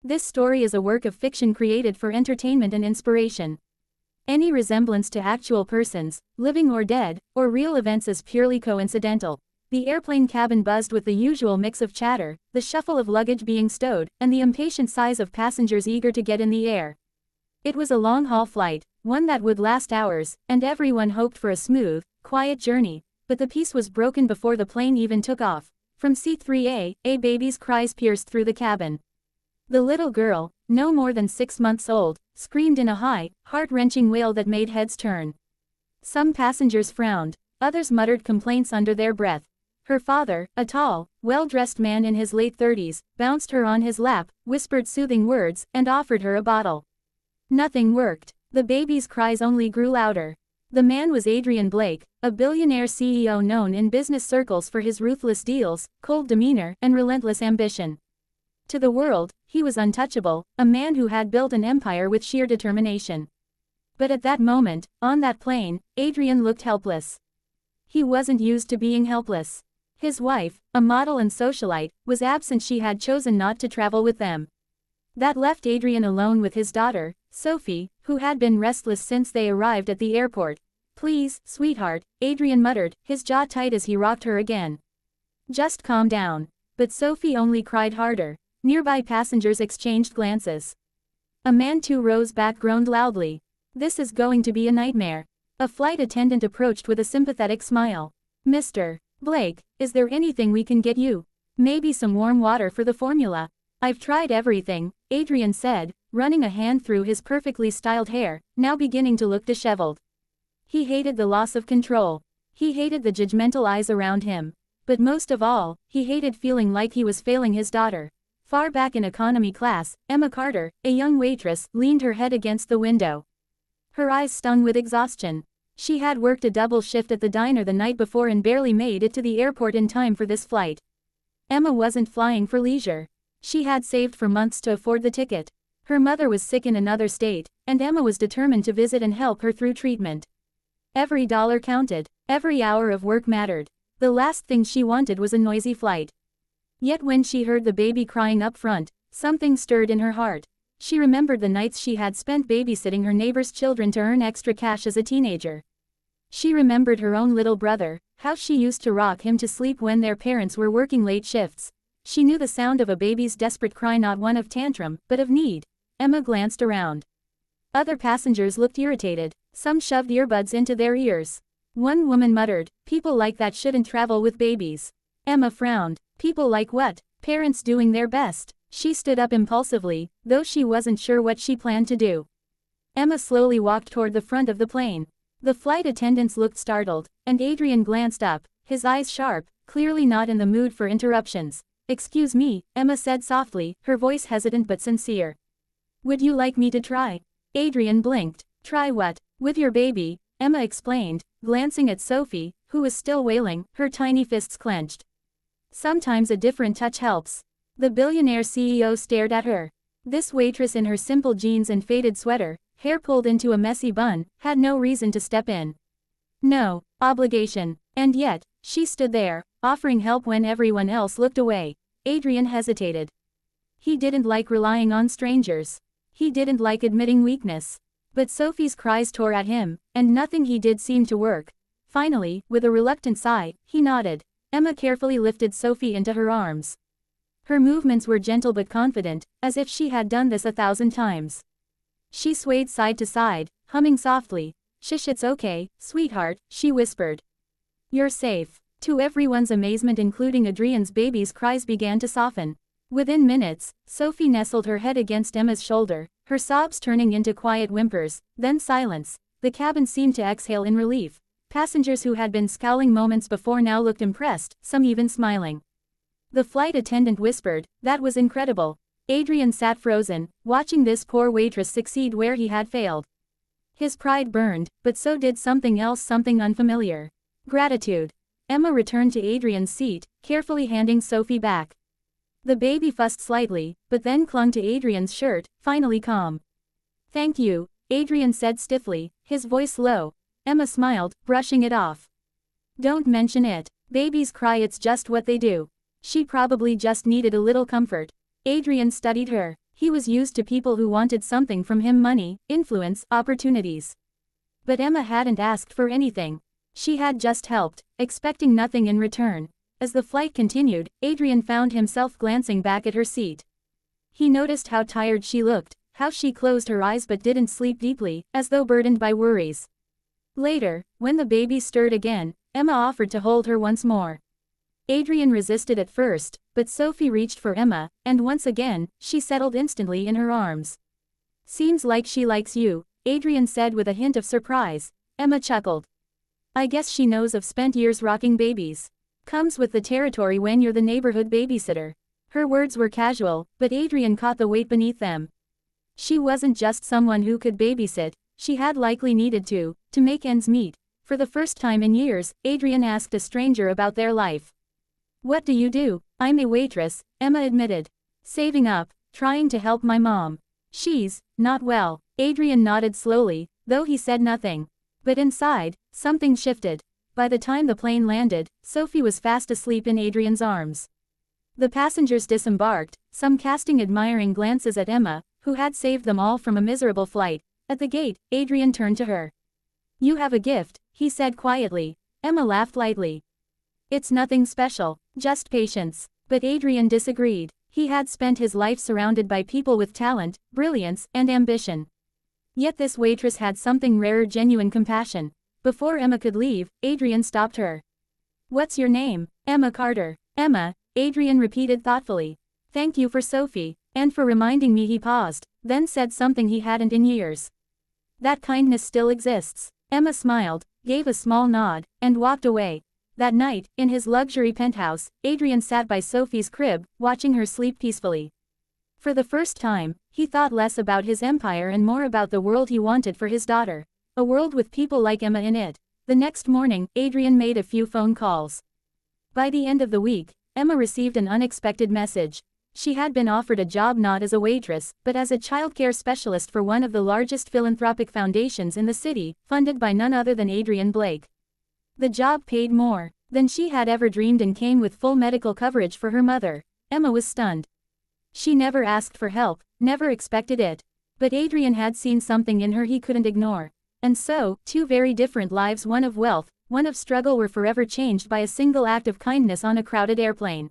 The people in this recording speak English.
This story is a work of fiction created for entertainment and inspiration. Any resemblance to actual persons, living or dead, or real events is purely coincidental. The airplane cabin buzzed with the usual mix of chatter, the shuffle of luggage being stowed, and the impatient sighs of passengers eager to get in the air. It was a long-haul flight, one that would last hours, and everyone hoped for a smooth, quiet journey, but the peace was broken before the plane even took off. From C-3A, a baby's cries pierced through the cabin. The little girl, no more than 6 months old, screamed in a high, heart-wrenching wail that made heads turn. Some passengers frowned, others muttered complaints under their breath. Her father, a tall, well-dressed man in his late 30s, bounced her on his lap, whispered soothing words, and offered her a bottle. Nothing worked. The baby's cries only grew louder. The man was Adrian Blake, a billionaire CEO known in business circles for his ruthless deals, cold demeanor, and relentless ambition. To the world, he was untouchable, a man who had built an empire with sheer determination. But at that moment, on that plane, Adrian looked helpless. He wasn't used to being helpless. His wife, a model and socialite, was absent. She had chosen not to travel with them. That left Adrian alone with his daughter, Sophie, who had been restless since they arrived at the airport. "Please, sweetheart," Adrian muttered, his jaw tight as he rocked her again. "Just calm down." But Sophie only cried harder. Nearby passengers exchanged glances. A man too rose back, groaned loudly. "This is going to be a nightmare." A flight attendant approached with a sympathetic smile. "Mr. Blake, is there anything we can get you? Maybe some warm water for the formula?" "I've tried everything," Adrian said, running a hand through his perfectly styled hair, now beginning to look disheveled. He hated the loss of control. He hated the judgmental eyes around him. But most of all, he hated feeling like he was failing his daughter. Far back in economy class, Emma Carter, a young waitress, leaned her head against the window. Her eyes stung with exhaustion. She had worked a double shift at the diner the night before and barely made it to the airport in time for this flight. Emma wasn't flying for leisure. She had saved for months to afford the ticket. Her mother was sick in another state, and Emma was determined to visit and help her through treatment. Every dollar counted. Every hour of work mattered. The last thing she wanted was a noisy flight. Yet when she heard the baby crying up front, something stirred in her heart. She remembered the nights she had spent babysitting her neighbor's children to earn extra cash as a teenager. She remembered her own little brother, how she used to rock him to sleep when their parents were working late shifts. She knew the sound of a baby's desperate cry, not one of tantrum, but of need. Emma glanced around. Other passengers looked irritated. Some shoved earbuds into their ears. One woman muttered, "People like that shouldn't travel with babies." Emma frowned. People like what? Parents doing their best. She stood up impulsively, though she wasn't sure what she planned to do. Emma slowly walked toward the front of the plane. The flight attendants looked startled, and Adrian glanced up, his eyes sharp, clearly not in the mood for interruptions. "Excuse me," Emma said softly, her voice hesitant but sincere. "Would you like me to try?" Adrian blinked. "Try what?" "With your baby," Emma explained, glancing at Sophie, who was still wailing, her tiny fists clenched. "Sometimes a different touch helps." The billionaire CEO stared at her. This waitress in her simple jeans and faded sweater, hair pulled into a messy bun, had no reason to step in. No obligation. And yet, she stood there, offering help when everyone else looked away. Adrian hesitated. He didn't like relying on strangers. He didn't like admitting weakness. But Sophie's cries tore at him, and nothing he did seemed to work. Finally, with a reluctant sigh, he nodded. Emma carefully lifted Sophie into her arms. Her movements were gentle but confident, as if she had done this 1,000 times. She swayed side to side, humming softly. "Shush, it's okay, sweetheart," she whispered. "You're safe." To everyone's amazement, including Adrian's, baby's cries began to soften. Within minutes, Sophie nestled her head against Emma's shoulder, her sobs turning into quiet whimpers, then silence. The cabin seemed to exhale in relief. Passengers who had been scowling moments before now looked impressed, some even smiling. The flight attendant whispered, "That was incredible." Adrian sat frozen, watching this poor waitress succeed where he had failed. His pride burned, but so did something else, something unfamiliar. Gratitude. Emma returned to Adrian's seat, carefully handing Sophie back. The baby fussed slightly, but then clung to Adrian's shirt, finally calm. "Thank you," Adrian said stiffly, his voice low. Emma smiled, brushing it off. "Don't mention it. Babies cry, it's just what they do. She probably just needed a little comfort." Adrian studied her. He was used to people who wanted something from him: money, influence, opportunities. But Emma hadn't asked for anything. She had just helped, expecting nothing in return. As the flight continued, Adrian found himself glancing back at her seat. He noticed how tired she looked, how she closed her eyes but didn't sleep deeply, as though burdened by worries. Later, when the baby stirred again, Emma offered to hold her once more. Adrian resisted at first, but Sophie reached for Emma, and once again, she settled instantly in her arms. "Seems like she likes you," Adrian said with a hint of surprise. Emma chuckled. "I guess she knows I've spent years rocking babies. Comes with the territory when you're the neighborhood babysitter." Her words were casual, but Adrian caught the weight beneath them. She wasn't just someone who could babysit, she had likely needed to make ends meet. For the first time in years, Adrian asked a stranger about their life. "What do you do?" "I'm a waitress," Emma admitted. "Saving up, trying to help my mom. She's not well." Adrian nodded slowly, though he said nothing. But inside, something shifted. By the time the plane landed, Sophie was fast asleep in Adrian's arms. The passengers disembarked, some casting admiring glances at Emma, who had saved them all from a miserable flight. At the gate, Adrian turned to her. "You have a gift," he said quietly. Emma laughed lightly. "It's nothing special, just patience." But Adrian disagreed. He had spent his life surrounded by people with talent, brilliance, and ambition. Yet this waitress had something rarer: genuine compassion. Before Emma could leave, Adrian stopped her. "What's your name?" "Emma Carter." "Emma," Adrian repeated thoughtfully. "Thank you for Sophie, and for reminding me." He paused, then said something he hadn't in years. "That kindness still exists." Emma smiled, gave a small nod, and walked away. That night, in his luxury penthouse, Adrian sat by Sophie's crib, watching her sleep peacefully. For the first time, he thought less about his empire and more about the world he wanted for his daughter. A world with people like Emma in it. The next morning, Adrian made a few phone calls. By the end of the week, Emma received an unexpected message. She had been offered a job not as a waitress, but as a childcare specialist for one of the largest philanthropic foundations in the city, funded by none other than Adrian Blake. The job paid more than she had ever dreamed and came with full medical coverage for her mother. Emma was stunned. She never asked for help, never expected it. But Adrian had seen something in her he couldn't ignore. And so, two very different lives, one of wealth, one of struggle, were forever changed by a single act of kindness on a crowded airplane.